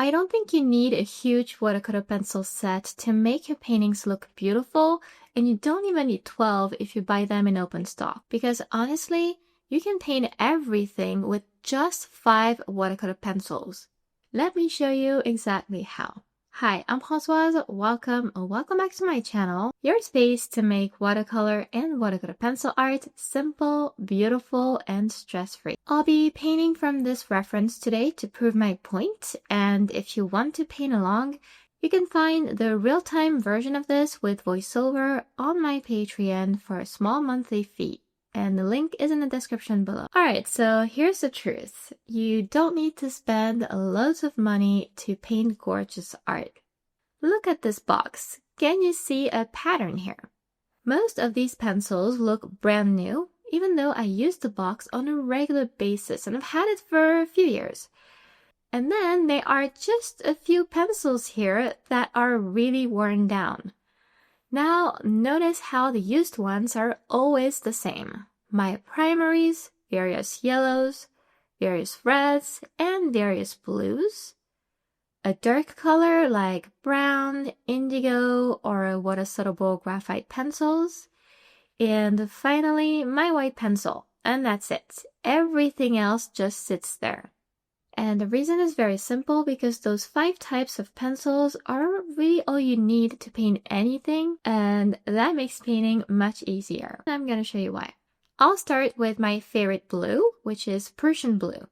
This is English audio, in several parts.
I don't think you need a huge watercolor pencil set to make your paintings look beautiful, and you don't even need 12 if you buy them in open stock, because honestly, you can paint everything with just 5 watercolor pencils. Let me show you exactly how. Hi, I'm Françoise. Welcome back to my channel, your space to make watercolor and watercolor pencil art simple, beautiful, and stress-free. I'll be painting from this reference today to prove my point, and if you want to paint along, you can find the real-time version of this with voiceover on my Patreon for a small monthly fee. And the link is in the description below. Alright, so here's the truth. You don't need to spend loads of money to paint gorgeous art. Look at this box. Can you see a pattern here? Most of these pencils look brand new, even though I use the box on a regular basis and I've had it for a few years. And then there are just a few pencils here that are really worn down. Now, notice how the used ones are always the same. My primaries, various yellows, various reds, and various blues. A dark color like brown, indigo, or water-soluble graphite pencils. And finally, my white pencil. And that's it. Everything else just sits there. And the reason is very simple, because those 5 types of pencils are really all you need to paint anything, and that makes painting much easier. I'm going to show you why. I'll start with my favorite blue, which is Prussian blue.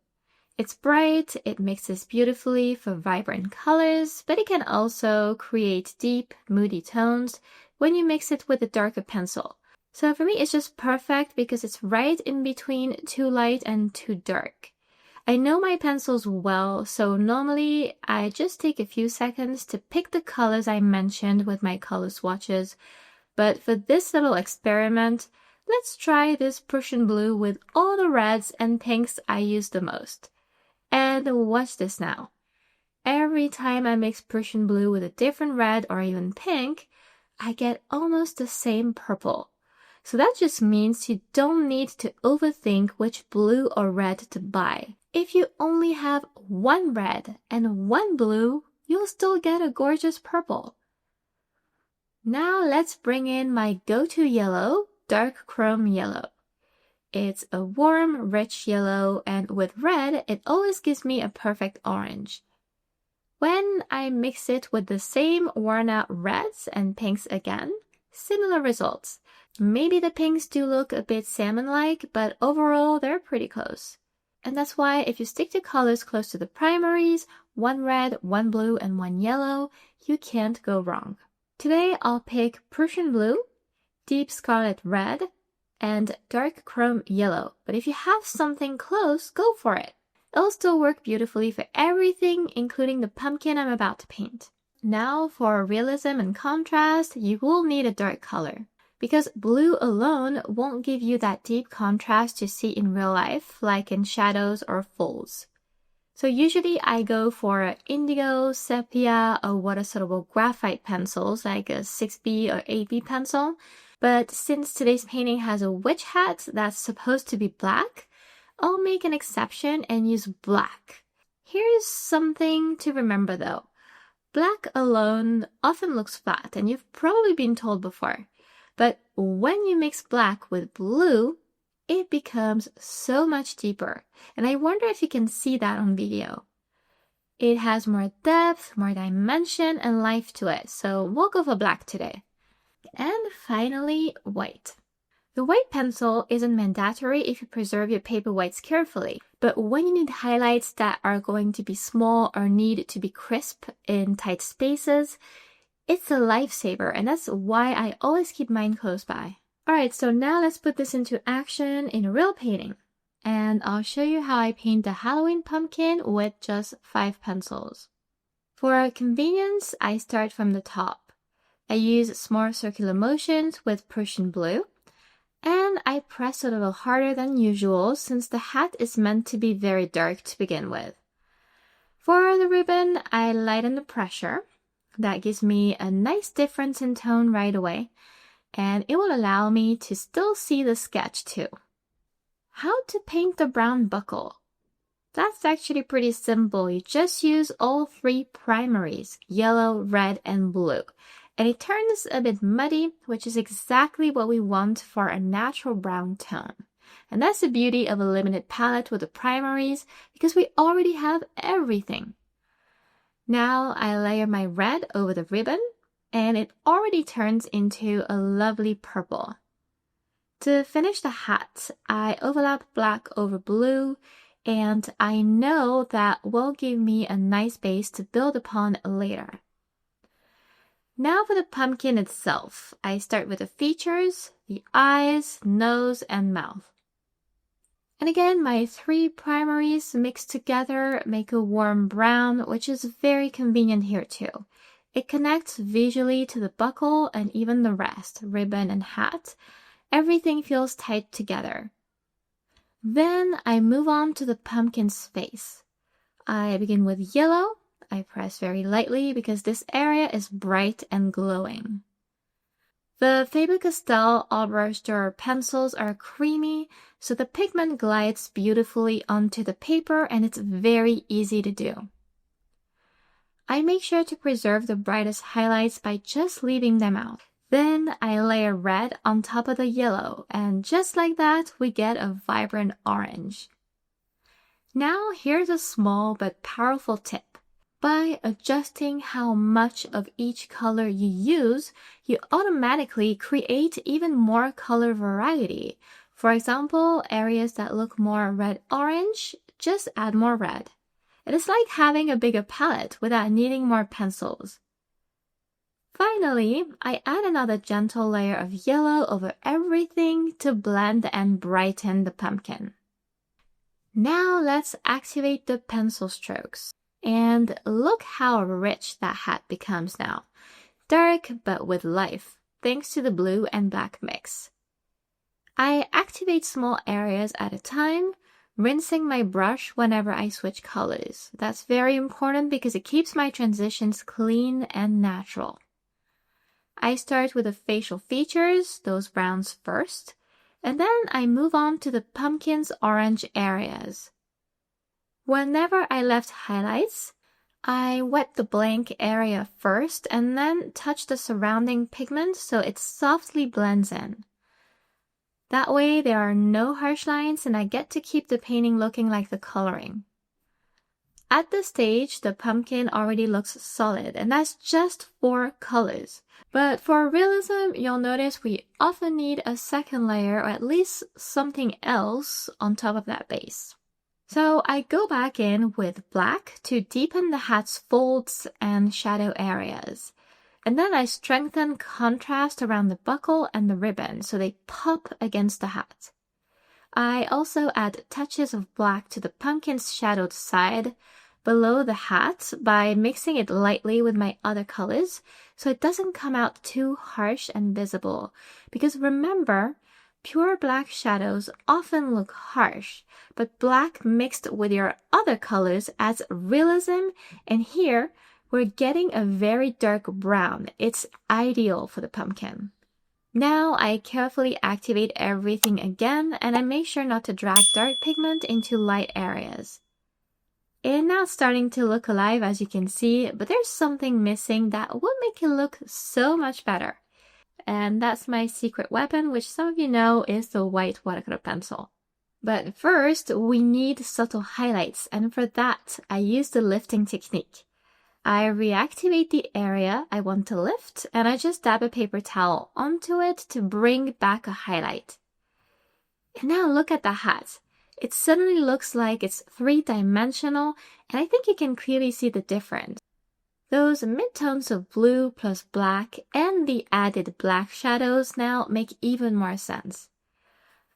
It's bright, it mixes beautifully for vibrant colors, but it can also create deep, moody tones when you mix it with a darker pencil. So for me, it's just perfect because it's right in between too light and too dark. I know my pencils well, so normally I just take a few seconds to pick the colors I mentioned with my color swatches. But for this little experiment, let's try this Prussian blue with all the reds and pinks I use the most. And watch this now. Every time I mix Prussian blue with a different red or even pink, I get almost the same purple. So that just means you don't need to overthink which blue or red to buy. If you only have one red and one blue, you'll still get a gorgeous purple. Now let's bring in my go-to yellow, dark chrome yellow. It's a warm, rich yellow, and with red, it always gives me a perfect orange. When I mix it with the same worn-out reds and pinks again, similar results. Maybe the pinks do look a bit salmon-like, but overall they're pretty close. And that's why if you stick to colors close to the primaries, one red, one blue, and one yellow, you can't go wrong. Today I'll pick Prussian blue, deep scarlet red, and dark chrome yellow. But if you have something close, go for it. It'll still work beautifully for everything, including the pumpkin I'm about to paint. Now for realism and contrast, you will need a dark color. Because blue alone won't give you that deep contrast you see in real life, like in shadows or folds. So usually I go for indigo, sepia, or water-soluble graphite pencils like a 6B or 8B pencil. But since today's painting has a witch hat that's supposed to be black, I'll make an exception and use black. Here's something to remember though. Black alone often looks flat, and you've probably been told before. But when you mix black with blue, it becomes so much deeper. And I wonder if you can see that on video. It has more depth, more dimension, and life to it. So we'll go for black today. And finally, white. The white pencil isn't mandatory if you preserve your paper whites carefully. But when you need highlights that are going to be small or need to be crisp in tight spaces, it's a lifesaver, and that's why I always keep mine close by. Alright, so now let's put this into action in a real painting. And I'll show you how I paint the Halloween pumpkin with just 5 pencils. For convenience, I start from the top. I use small circular motions with Prussian blue. And I press a little harder than usual since the hat is meant to be very dark to begin with. For the ribbon, I lighten the pressure. That gives me a nice difference in tone right away, and it will allow me to still see the sketch too. How to paint the brown buckle? That's actually pretty simple. You just use all three primaries, yellow, red, and blue. And it turns a bit muddy, which is exactly what we want for a natural brown tone. And that's the beauty of a limited palette with the primaries, because we already have everything. Now I layer my red over the ribbon, and it already turns into a lovely purple. To finish the hat, I overlap black over blue, and I know that will give me a nice base to build upon later. Now for the pumpkin itself, I start with the features, the eyes, nose, and mouth. And again, my three primaries mixed together make a warm brown, which is very convenient here too. It connects visually to the buckle and even the rest, ribbon and hat. Everything feels tight together. Then I move on to the pumpkin's face. I begin with yellow. I press very lightly because this area is bright and glowing. The Faber-Castell All-Brush Stir pencils are creamy, so the pigment glides beautifully onto the paper and it's very easy to do. I make sure to preserve the brightest highlights by just leaving them out. Then I layer red on top of the yellow, and just like that, we get a vibrant orange. Now here's a small but powerful tip. By adjusting how much of each color you use, you automatically create even more color variety. For example, areas that look more red-orange, just add more red. It is like having a bigger palette without needing more pencils. Finally, I add another gentle layer of yellow over everything to blend and brighten the pumpkin. Now let's activate the pencil strokes. And look how rich that hat becomes now. Dark but with life, thanks to the blue and black mix. I activate small areas at a time, rinsing my brush whenever I switch colors. That's very important because it keeps my transitions clean and natural. I start with the facial features, those browns first, and then I move on to the pumpkin's orange areas. Whenever I left highlights, I wet the blank area first and then touch the surrounding pigment so it softly blends in. That way there are no harsh lines and I get to keep the painting looking like the coloring. At this stage, the pumpkin already looks solid, and that's just 4 colors. But for realism, you'll notice we often need a second layer or at least something else on top of that base. So I go back in with black to deepen the hat's folds and shadow areas. And then I strengthen contrast around the buckle and the ribbon so they pop against the hat. I also add touches of black to the pumpkin's shadowed side below the hat by mixing it lightly with my other colors so it doesn't come out too harsh and visible. Because remember, pure black shadows often look harsh, but black mixed with your other colors adds realism, and here we're getting a very dark brown. It's ideal for the pumpkin. Now I carefully activate everything again, and I make sure not to drag dark pigment into light areas. It's now starting to look alive, as you can see, but there's something missing that would make it look so much better. And that's my secret weapon, which some of you know is the white watercolor pencil. But first, we need subtle highlights, and for that, I use the lifting technique. I reactivate the area I want to lift, and I just dab a paper towel onto it to bring back a highlight. And now look at the hat. It suddenly looks like it's 3-dimensional, and I think you can clearly see the difference. Those midtones of blue plus black and the added black shadows now make even more sense.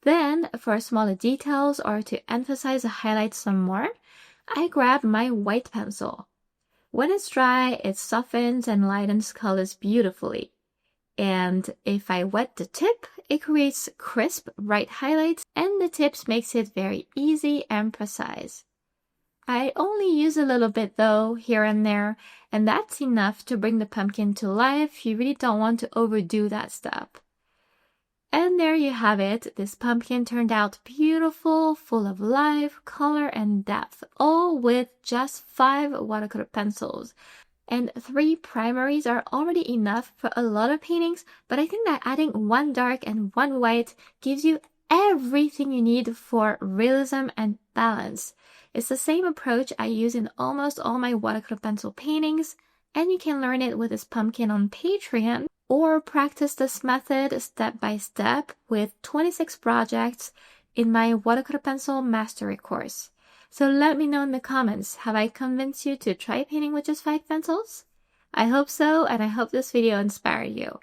Then, for smaller details or to emphasize the highlights some more, I grab my white pencil. When it's dry, it softens and lightens colors beautifully. And if I wet the tip, it creates crisp, bright highlights, and the tips makes it very easy and precise. I only use a little bit though, here and there, and that's enough to bring the pumpkin to life. You really don't want to overdo that step. And there you have it. This pumpkin turned out beautiful, full of life, color, and depth, all with just 5 watercolor pencils. And 3 primaries are already enough for a lot of paintings, but I think that adding 1 dark and 1 white gives you everything you need for realism and balance. It's the same approach I use in almost all my watercolor pencil paintings, and you can learn it with this pumpkin on Patreon, or practice this method step by step with 26 projects in my watercolor pencil mastery course. So let me know in the comments, have I convinced you to try painting with just 5 pencils? I hope so, and I hope this video inspired you.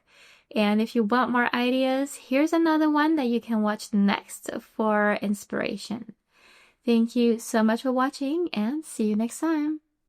And if you want more ideas, here's another one that you can watch next for inspiration. Thank you so much for watching, and see you next time.